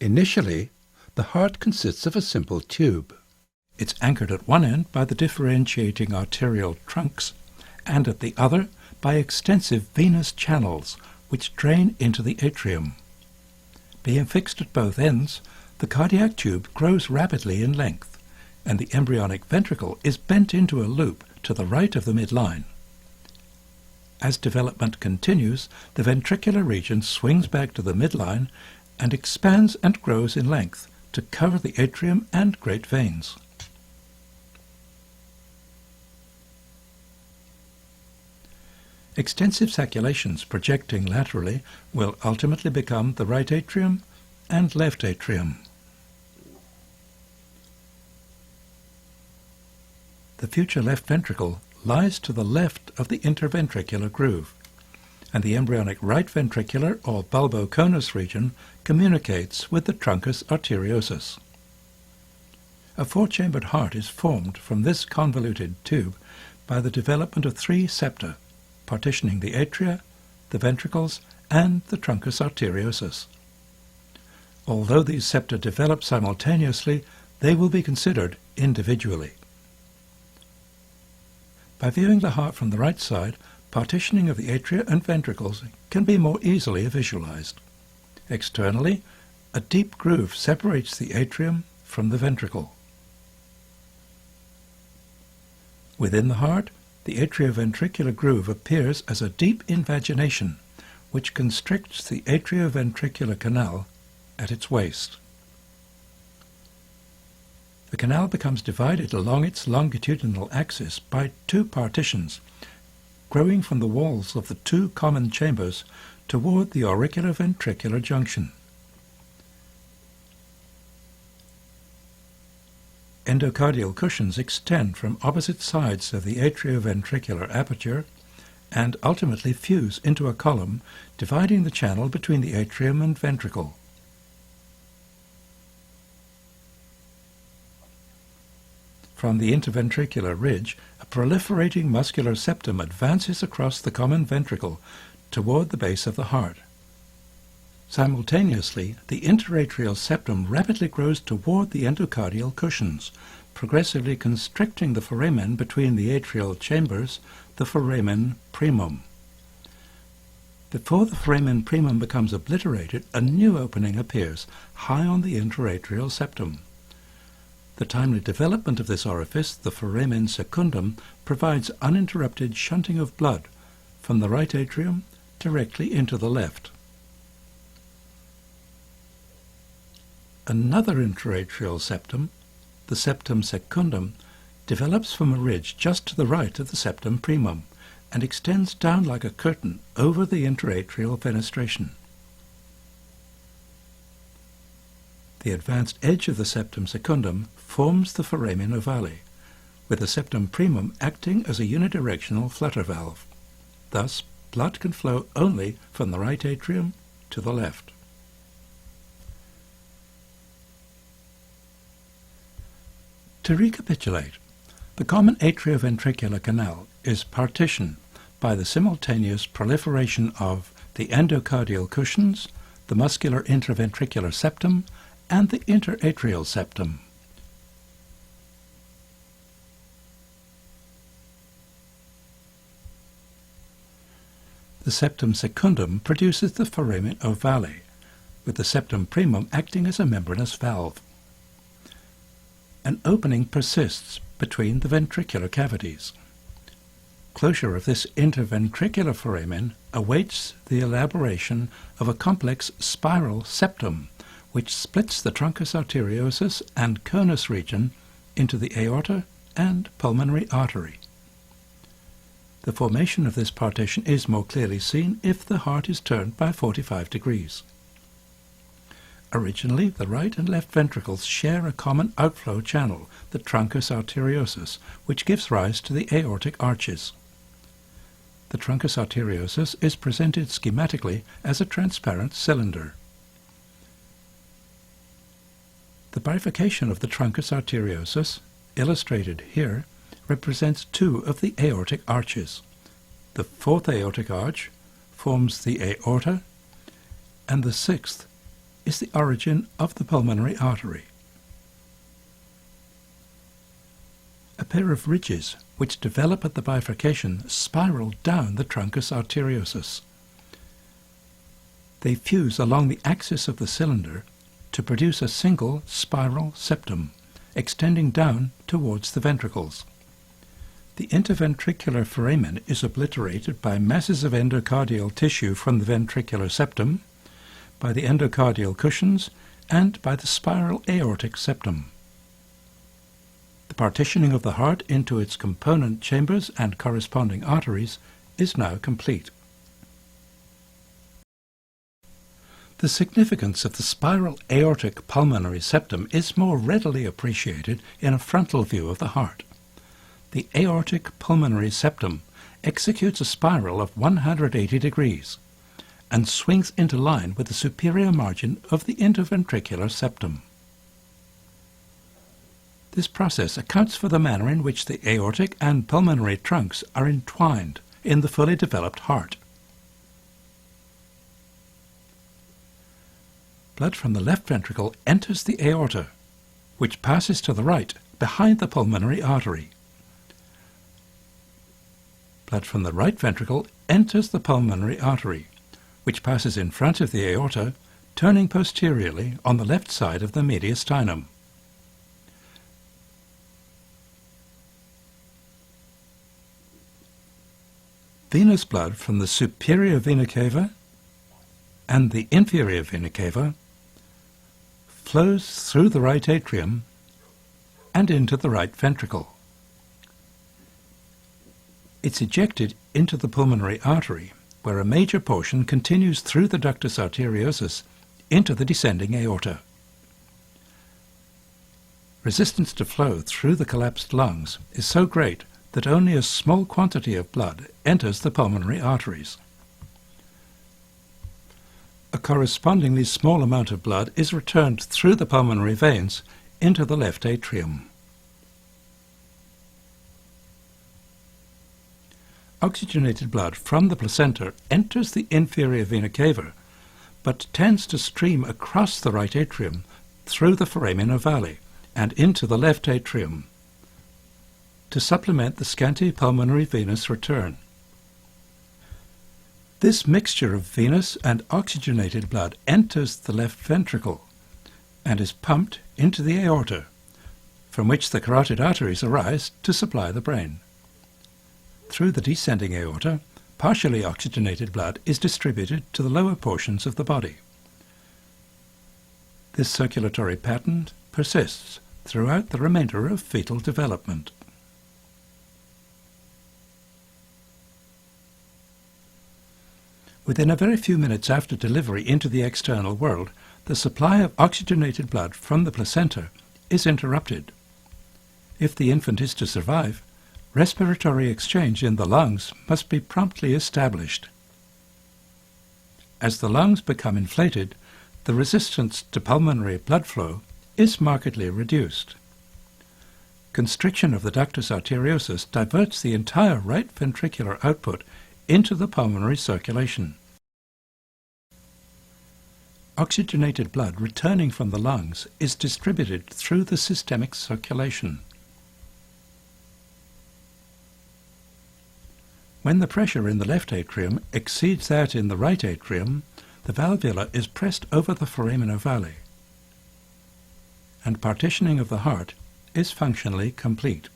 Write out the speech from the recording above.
Initially, the heart consists of a simple tube. It's anchored at one end by the differentiating arterial trunks, and at the other by extensive venous channels which drain into the atrium. Being fixed at both ends, the cardiac tube grows rapidly in length, and the embryonic ventricle is bent into a loop to the right of the midline. As development continues, the ventricular region swings back to the midline and expands and grows in length to cover the atrium and great veins. Extensive saculations projecting laterally will ultimately become the right atrium and left atrium. The future left ventricle lies to the left of the interventricular groove, and the embryonic right ventricular or bulboconus region communicates with the truncus arteriosus. A four-chambered heart is formed from this convoluted tube by the development of three septa, partitioning the atria, the ventricles, and the truncus arteriosus. Although these septa develop simultaneously, they will be considered individually. By viewing the heart from the right side, partitioning of the atria and ventricles can be more easily visualized. Externally, a deep groove separates the atrium from the ventricle. Within the heart, the atrioventricular groove appears as a deep invagination, which constricts the atrioventricular canal at its waist. The canal becomes divided along its longitudinal axis by two partitions, growing from the walls of the two common chambers toward the auricular-ventricular junction. Endocardial cushions extend from opposite sides of the atrioventricular aperture and ultimately fuse into a column dividing the channel between the atrium and ventricle. From the interventricular ridge, a proliferating muscular septum advances across the common ventricle toward the base of the heart. Simultaneously, the interatrial septum rapidly grows toward the endocardial cushions, progressively constricting the foramen between the atrial chambers, the foramen primum. Before the foramen primum becomes obliterated, a new opening appears high on the interatrial septum. The timely development of this orifice, the foramen secundum, provides uninterrupted shunting of blood from the right atrium directly into the left. Another interatrial septum, the septum secundum, develops from a ridge just to the right of the septum primum and extends down like a curtain over the interatrial fenestration. The advanced edge of the septum secundum forms the foramen ovale, with the septum primum acting as a unidirectional flutter valve. Thus, blood can flow only from the right atrium to the left. To recapitulate, the common atrioventricular canal is partitioned by the simultaneous proliferation of the endocardial cushions, the muscular interventricular septum, and the interatrial septum. The septum secundum produces the foramen ovale, with the septum primum acting as a membranous valve. An opening persists between the ventricular cavities. Closure of this interventricular foramen awaits the elaboration of a complex spiral septum, which splits the truncus arteriosus and conus region into the aorta and pulmonary artery. The formation of this partition is more clearly seen if the heart is turned by 45 degrees. Originally, the right and left ventricles share a common outflow channel, the truncus arteriosus, which gives rise to the aortic arches. The truncus arteriosus is presented schematically as a transparent cylinder. The bifurcation of the truncus arteriosus, illustrated here, represents two of the aortic arches. The fourth aortic arch forms the aorta, and the sixth is the origin of the pulmonary artery. A pair of ridges which develop at the bifurcation spiral down the truncus arteriosus. They fuse along the axis of the cylinder to produce a single spiral septum, extending down towards the ventricles. The interventricular foramen is obliterated by masses of endocardial tissue from the ventricular septum, by the endocardial cushions, and by the spiral aortic septum. The partitioning of the heart into its component chambers and corresponding arteries is now complete. The significance of the spiral aortic pulmonary septum is more readily appreciated in a frontal view of the heart. The aortic pulmonary septum executes a spiral of 180 degrees and swings into line with the superior margin of the interventricular septum. This process accounts for the manner in which the aortic and pulmonary trunks are entwined in the fully developed heart. Blood from the left ventricle enters the aorta, which passes to the right behind the pulmonary artery. Blood from the right ventricle enters the pulmonary artery, which passes in front of the aorta, turning posteriorly on the left side of the mediastinum. Venous blood from the superior vena cava and the inferior vena cava flows through the right atrium and into the right ventricle. It's ejected into the pulmonary artery, where a major portion continues through the ductus arteriosus into the descending aorta. Resistance to flow through the collapsed lungs is so great that only a small quantity of blood enters the pulmonary arteries. A correspondingly small amount of blood is returned through the pulmonary veins into the left atrium. Oxygenated blood from the placenta enters the inferior vena cava, but tends to stream across the right atrium through the foramen ovale and into the left atrium to supplement the scanty pulmonary venous return. This mixture of venous and oxygenated blood enters the left ventricle and is pumped into the aorta, from which the carotid arteries arise to supply the brain. Through the descending aorta, partially oxygenated blood is distributed to the lower portions of the body. This circulatory pattern persists throughout the remainder of fetal development. Within a very few minutes after delivery into the external world, the supply of oxygenated blood from the placenta is interrupted. If the infant is to survive, respiratory exchange in the lungs must be promptly established. As the lungs become inflated, the resistance to pulmonary blood flow is markedly reduced. Constriction of the ductus arteriosus diverts the entire right ventricular output into the pulmonary circulation. Oxygenated blood returning from the lungs is distributed through the systemic circulation. When the pressure in the left atrium exceeds that in the right atrium, the valvula is pressed over the foramen ovale, and partitioning of the heart is functionally complete.